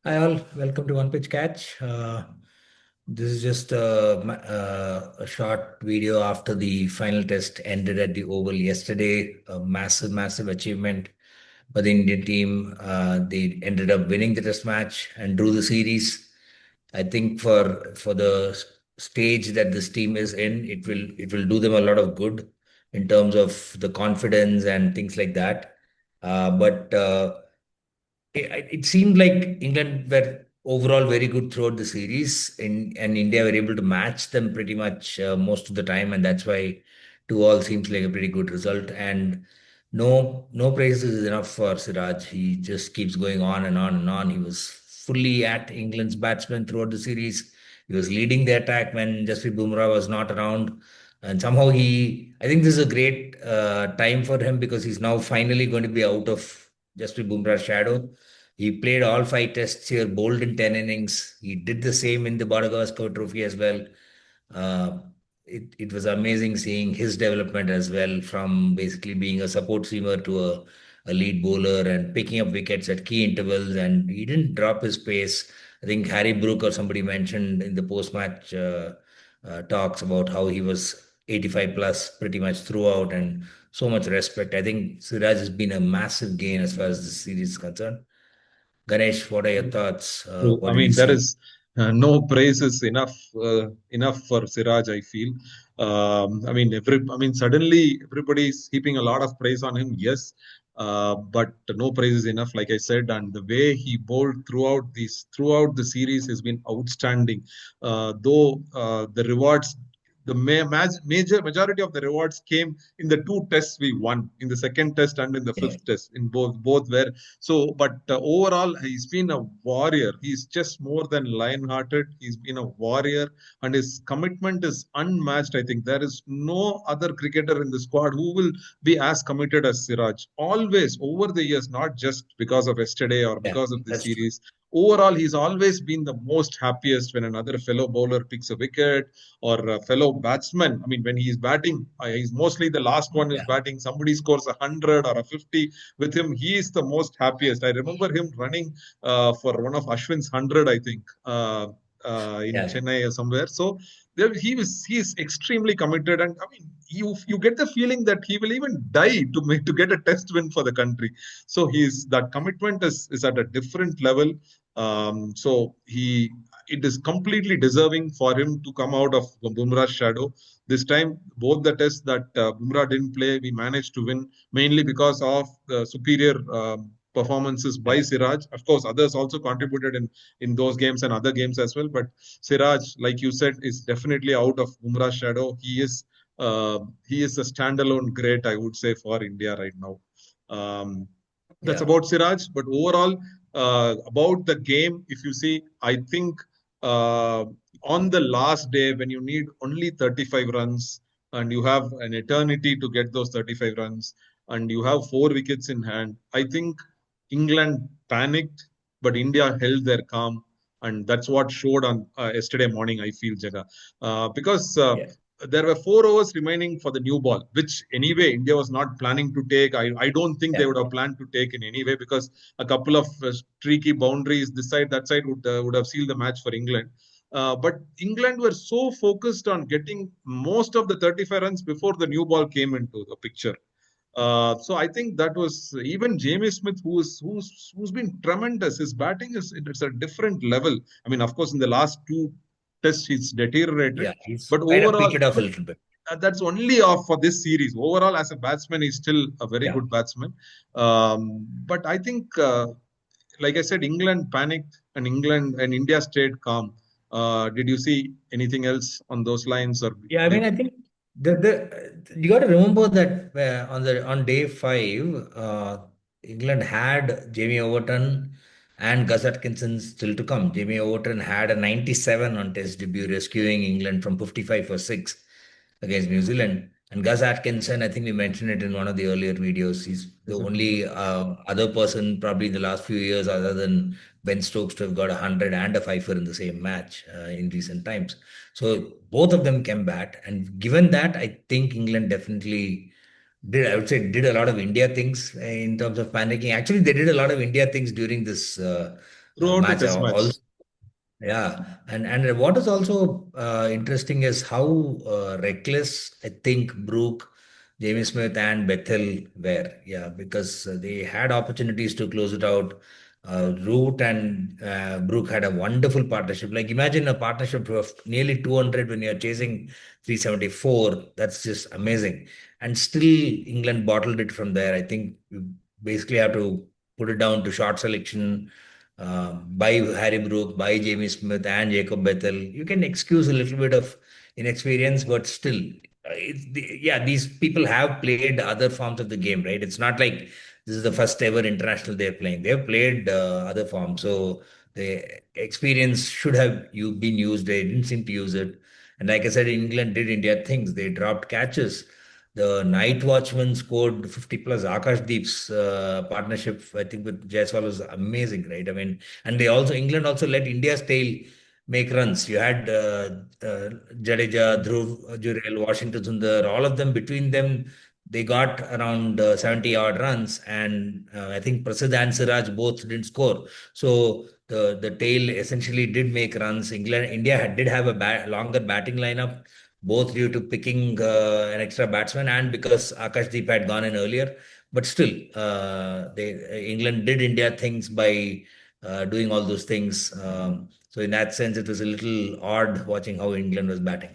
Hi all, welcome to One Pitch Catch. This is just a short video after the final test ended at the Oval yesterday. A massive, massive achievement by the Indian team. They ended up winning the test match and drew the series. I think for the stage that this team is in, it will do them a lot of good in terms of the confidence and things like that. But it seemed like England were overall very good throughout the series, and India were able to match them pretty much most of the time, and that's why 2-2 seems like a pretty good result. And no praises is enough for Siraj. He just keeps going on and on and on. He was fully at England's batsmen throughout the series. He was leading the attack when Jasprit Bumrah was not around. And somehow I think this is a great time for him because he's now finally going to be out of Jasprit Bumrah's shadow. He played all five tests here, bowled in 10 innings. He did the same in the Border Trophy as well. Uh, it was amazing seeing his development as well from basically being a support seamer to a lead bowler and picking up wickets at key intervals. And he didn't drop his pace. I think Harry Brook or somebody mentioned in the post-match talks about how he was 85 plus pretty much throughout and so much respect. I think Siraj has been a massive gain as far as the series is concerned. Ganesh, what are your thoughts? True. What I did you mean, there see? is no praises enough for Siraj, I feel. I mean, suddenly everybody's heaping a lot of praise on him. Yes, but no praises enough, like I said. And the way he bowled throughout the series has been outstanding. Though the rewards. The majority of the rewards came in the two tests we won, in the second test and in the Yeah. fifth test. In both were so, but overall, he's been a warrior. He's just more than lion-hearted. He's been a warrior, and his commitment is unmatched. I think there is no other cricketer in the squad who will be as committed as Siraj. Always, over the years, not just because of yesterday or Yeah, because of the that's true. series. Overall, he's always been the most happiest when another fellow bowler picks a wicket or a fellow batsman. I mean, when he's batting, he's mostly the last one who's Yeah, batting. Somebody scores 100 or a 50 with him, he is the most happiest. I remember him running for one of Ashwin's 100, I think, in yeah, Chennai or somewhere. So there, he is extremely committed, and I mean, you get the feeling that he will even die to get a test win for the country. So he's that commitment is at a different level. So he it is completely deserving for him to come out of Bumrah's shadow. This time, both the tests that Bumrah didn't play, we managed to win mainly because of the superior performances by yeah, Siraj. Of course, others also contributed in those games and other games as well. But Siraj, like you said, is definitely out of Bumrah's shadow. He is a standalone great, I would say, for India right now. Um, that's yeah. about Siraj. But overall, about the game, if you see, I think uh, on the last day when you need only 35 runs and you have an eternity to get those 35 runs and you have four wickets in hand, I think England panicked, but India held their calm. And that's what showed on yesterday morning, I feel, Jaga. Because Yeah. there were 4 overs remaining for the new ball, which anyway India was not planning to take. I don't think they Yeah. would have planned to take in any way because a couple of streaky boundaries this side, that side would have sealed the match for England. But England were so focused on getting most of the 35 runs before the new ball came into the picture. So I think that was even Jamie Smith, who's been tremendous. His batting is it's a different level. I mean, of course, in the last two tests he's deteriorated, Yeah. He's but kind of picked overall, it up a but little bit. that's only off for this series. Overall, as a batsman, he's still a very Yeah. good batsman. But I think, like I said, England panicked and England and India stayed calm. Did you see anything else on those lines, or Yeah, I mean, I think the you got to remember that on day five, England had Jamie Overton and Gus Atkinson still to come. Jamie Overton had a 97 on Test debut, rescuing England from 55 for six against New Zealand. And Gus Atkinson, I think we mentioned it in one of the earlier videos. He's the only other person probably in the last few years, other than Ben Stokes, to have got 100 and a fifer in the same match in recent times. So both of them came back, and given that, I think England definitely did. I would say did a lot of India things in terms of panicking. Actually, they did a lot of India things during this throughout the match test match. also. Yeah, and what is also interesting is how reckless I think Brook, Jamie Smith, and Bethel were. Yeah, because they had opportunities to close it out. Root and Brook had a wonderful partnership. Like imagine a partnership of nearly 200 when you're chasing 374. That's just amazing. And still England bottled it from there. I think you basically have to put it down to short selection by Harry Brook, by Jamie Smith, and Jacob Bethel. You can excuse a little bit of inexperience, but still, yeah, these people have played other forms of the game, right? It's not like this is the first ever international they're playing. They've played other forms, so the experience should have been used. They didn't seem to use it. And like I said, England did India things. They dropped catches. The Nightwatchman scored 50 plus. Akashdeep's partnership, I think, with Jaiswal was amazing, right? I mean, and England also let India's tail make runs. You had Jadeja, Dhruv Jurel, Washington Sundar, all of them between them, they got around 70 odd runs. And I think Prasidh and Siraj both didn't score. So the tail essentially did make runs. Did have a longer batting lineup both due to picking an extra batsman and because Akashdeep had gone in earlier. But still, England did India things by doing all those things. So in that sense, it was a little odd watching how England was batting.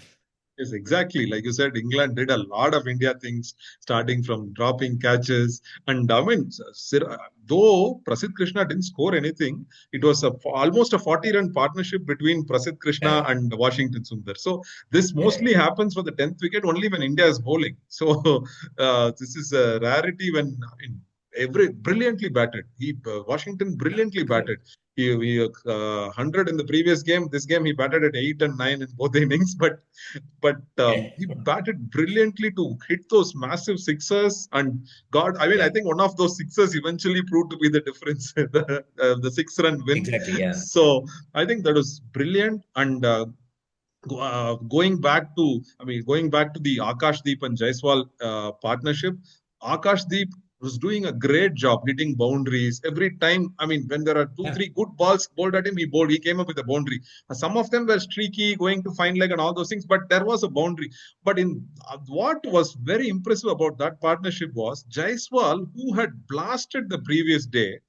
Yes, exactly. Like you said, England did a lot of India things, starting from dropping catches. And I mean, though Prasidh Krishna didn't score anything, it was almost a 40-run partnership between Prasidh Yeah, Krishna yeah, and Washington Sundar. So this yeah, mostly happens for the 10th wicket only when India is bowling. So this is a rarity when I mean, every brilliantly batted. Washington yeah, brilliantly correct. batted. He 100 in the previous game. This game he batted at 8 and 9 in both innings, but Yeah, he batted brilliantly to hit those massive sixers. And God, I mean, I yeah, think one of those sixers eventually proved to be the difference, the 6 run win. exactly. Yeah. So I think that was brilliant. And going back to the Akashdeep and Jaiswal partnership, Akashdeep was doing a great job hitting boundaries every time. I mean, when there are two, Yeah. three good balls bowled at him, he came up with a boundary. Some of them were streaky, going to fine leg and all those things, but there was a boundary. But in what was very impressive about that partnership was Jaiswal, who had blasted the previous day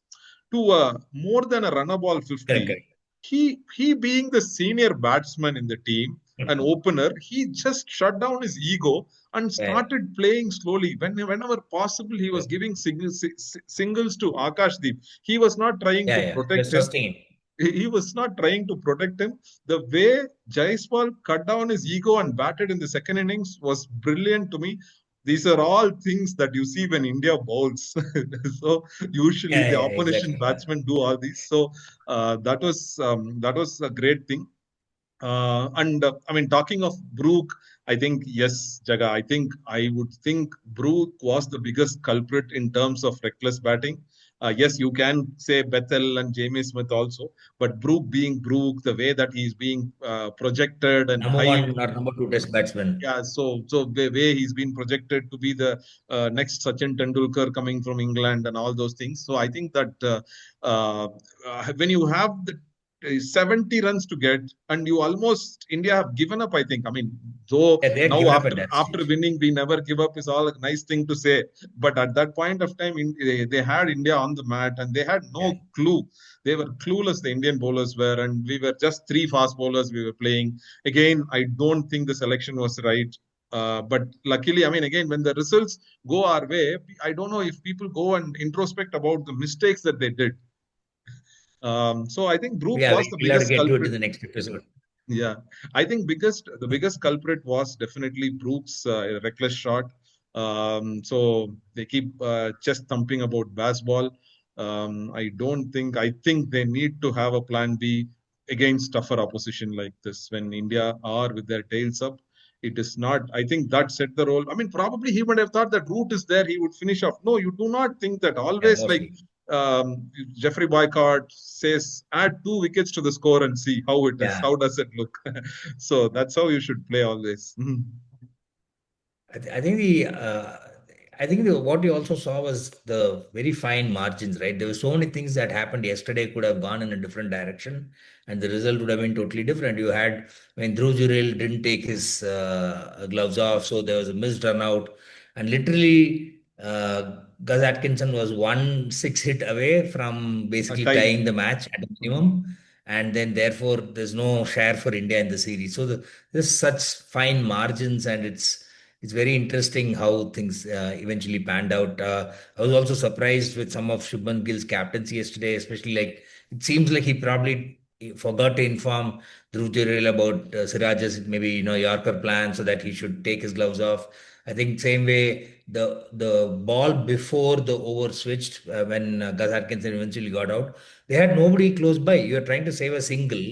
to more than a runner ball Correct, 50. correct. He being the senior batsman in the team, an opener, he just shut down his ego and Yeah, started playing slowly. Whenever possible, he yeah, was giving singles to Akashdeep. He was not trying yeah, to yeah. protect Just him. trusting him. He was not trying to protect him. The way Jaiswal cut down his ego and batted in the second innings was brilliant to me. These are all things that you see when India bowls. So usually Yeah, the yeah, opposition exactly. Yeah. batsmen do all these. So that was a great thing. And I mean, talking of Brook, I think yes, Jaga. I would think Brook was the biggest culprit in terms of reckless batting. Yes, you can say Bethel and Jamie Smith also, but Brook being Brook, the way that he's being projected and Number hyped, one or number two test batsman. yeah, so the way he's been projected to be the next Sachin Tendulkar coming from England and all those things. So I think that uh, when you have the 70 runs to get and you almost India have given up, I think. I mean, though Yeah, they had now given up after at that after stage. winning we never give up is all a nice thing to say, but at that point of time they had India on the mat and they had Yeah, no clue. They were clueless, the Indian bowlers were, and we were just three fast bowlers we were playing. Again, I don't think the selection was right. But luckily, I mean, again, when the results go our way, I don't know if people go and introspect about the mistakes that they did. So I think Brook yeah. was the We'll have to biggest get to it culprit. in the next episode. Yeah, I think the biggest culprit was definitely Brook's reckless shot. So they keep chest thumping about baseball. I think they need to have a plan B against tougher opposition like this when India are with their tails up. It is not. I think that set the role. I mean, probably he would have thought that Root is there. He would finish off. No, you do not think that. Yeah, Always like mostly. Jeffrey Boycott says, add 2 wickets to the score and see how it is. Yeah. How does it look? So that's how you should play always. I think the I think what you also saw was the very fine margins, right? There were so many things that happened yesterday could have gone in a different direction, and the result would have been totally different. You had when Dhruv Jurel didn't take his gloves off, so there was a missed run out, and literally Gus Atkinson was 1 6 hit away from A basically tie. tying the match at a minimum, and then therefore there's no share for India in the series. So there's such fine margins, and it's very interesting how things eventually panned out. I was also surprised with some of Shubman Gill's captaincy yesterday, especially like it seems like he probably forgot to inform Dhruv Jurel about Siraj's maybe Yorker plan so that he should take his gloves off. I think same way the ball before the over switched when Gus Atkinson eventually got out, they had nobody close by. You are trying to save a single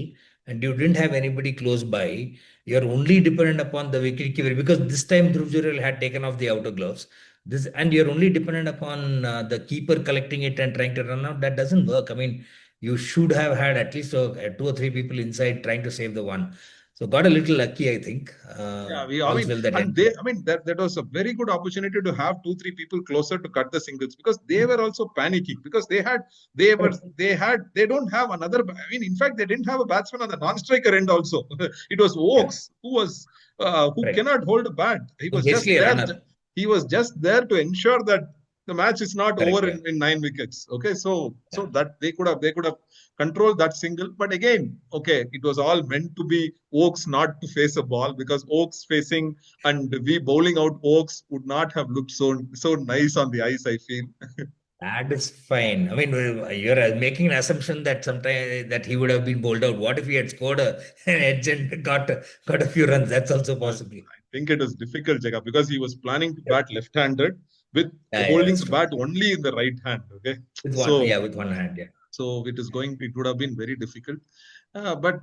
and you didn't have anybody close by. You're only dependent upon the wicketkeeper because this time Dhruv Jurel had taken off the outer gloves. This and you're only dependent upon the keeper collecting it and trying to run out. That doesn't work. I mean, you should have had at least two or three people inside trying to save the one. So got a little lucky, I think. Yeah, I All's mean, well that and ended. that was a very good opportunity to have 2, 3 people closer to cut the singles because they were also panicking because Correct. they don't have another. I mean, in fact, they didn't have a batsman on the non-striker end also. It was Yeah, Woakes who correct. cannot hold a bat. He Was was just basically a there. runner. He was just there to ensure that the match is not Correct. over Yeah. in 9 wickets. Okay, so Yeah. that they could have controlled that single. But again, okay, it was all meant to be Oaks not to face a ball because Oaks facing and we bowling out Oaks would not have looked so nice on the ice, I feel. That is fine. I mean, you're making an assumption that sometime that he would have been bowled out. What if he had scored an edge and got a few runs? That's also I possible. think it was difficult, Jacob, because he was planning to bat left-handed with Yeah, yeah, holding that's the true. bat only in the right hand. Okay, With one, so yeah, with one hand, yeah. it would have been very difficult. But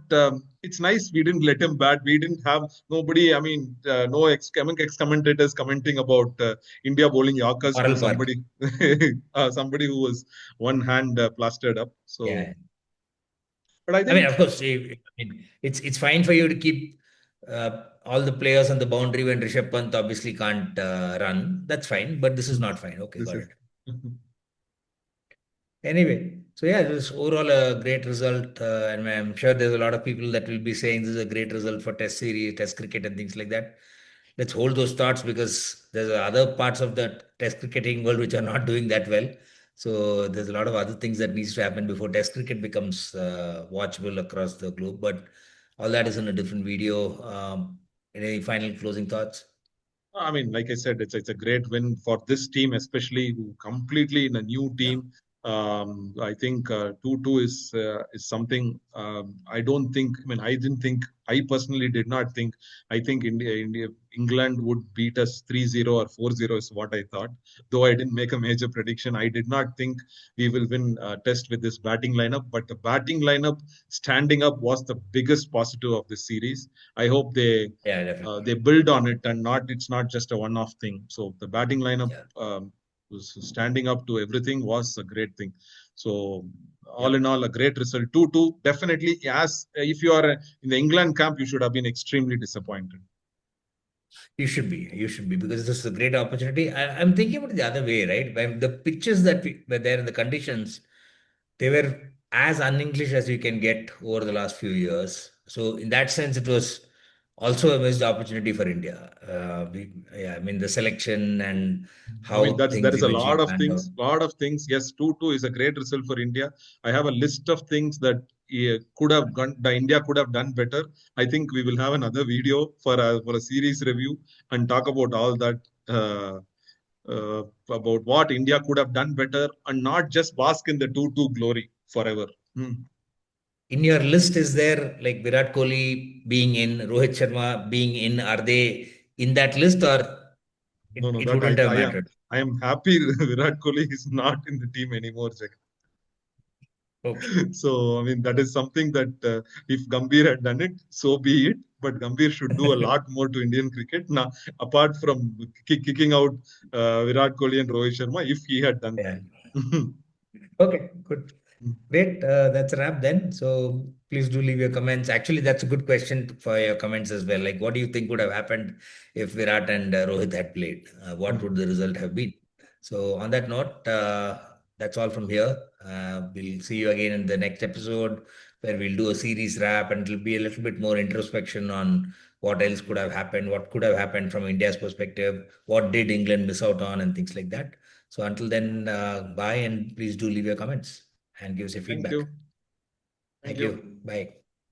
it's nice we didn't let him bat. We didn't have nobody. I mean, no ex commentators commenting about India bowling Yorkers to Moral mark. somebody, somebody who was one hand plastered up. So, Yeah. but I I mean, think, of course, I mean, it's fine for you to keep all the players on the boundary when Rishabh Pant obviously can't run. That's fine, but this is not fine. Okay, this got is it. Anyway, so yeah, it was overall a great result, and I'm sure there's a lot of people that will be saying this is a great result for Test series, Test cricket, and things like that. Let's hold those thoughts because there's other parts of the Test cricketing world which are not doing that well. So there's a lot of other things that needs to happen before Test cricket becomes watchable across the globe. But all that is in a different video. Any final closing thoughts? I mean, like I said, it's a great win for this team, especially who completely in a new Yeah, team. I think 2-2 is something I don't think. I mean, I didn't think. I personally did not think. I think England would beat us 3-0 or 4-0 is what I thought. Though I didn't make a major prediction, I did not think we will win Test with this batting lineup. But the batting lineup standing up was the biggest positive of this series. I hope yeah, definitely. they build on it and not it's not just a one-off thing. So the batting lineup Yeah, was standing up to everything was a great thing. So yeah. all in all, a great result. 2-2 definitely. As if you are in the England camp, you should have been extremely disappointed. You should be, because this is a great opportunity. I'm thinking about it the other way, right? When the pitches that were there and the conditions, they were as un-English as you can get over the last few years. So in that sense, it was also a missed opportunity for India. Yeah, I mean the selection and I mean, how there things is a eventually lot of panned out. things, lot of things. Yes, 2-2 is a great result for India. I have a list of things that the India could have done better. I think we will have another video for a series review and talk about all that about what India could have done better and not just bask in the 2-2 glory forever. Hmm. In your list, is there like Virat Kohli being in, Rohit Sharma being in? Are they in that list, or No, no, it that wouldn't have mattered? I am happy Virat Kohli is not in the team anymore, Jack. Okay. So, I mean, that is something that if Gambhir had done it, so be it. But Gambhir should do a lot more to Indian cricket now, apart from kicking out Virat Kohli and Rohit Sharma, if he had done Yeah. that. Okay, good. Great. That's a wrap then. So please do leave your comments. Actually, that's a good question for your comments as well. Like, what do you think would have happened if Virat and Rohit had played? What would the result have been? So on that note, that's all from here. We'll see you again in the next episode where we'll do a series wrap and it'll be a little bit more introspection on what else could have happened, what could have happened from India's perspective, what did England miss out on, and things like that. So until then, bye, and please do leave your comments and give us your Thank feedback. you. Thank Thank you. you. Bye.